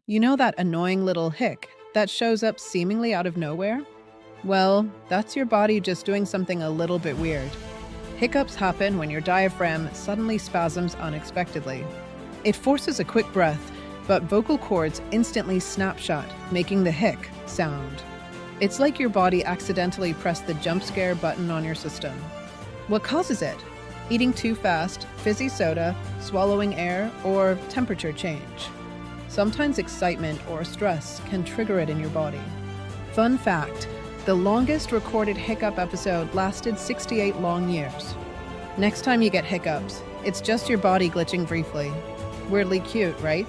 You know that annoying little hic that shows up seemingly out of nowhere? Well, that's your body just doing something a little bit weird. Hiccups happen when your diaphragm suddenly spasms unexpectedly. It forces a quick breath, but vocal cords instantly snapshot, making the hic sound. It's like your body accidentally pressed the jump scare button on your system. What causes it? Eating too fast, fizzy soda, swallowing air, or temperature change. Sometimes excitement or stress can trigger it in your body. Fun fact, the longest recorded hiccup episode lasted 68 long years. Next time you get hiccups, it's just your body glitching briefly. Weirdly cute, right?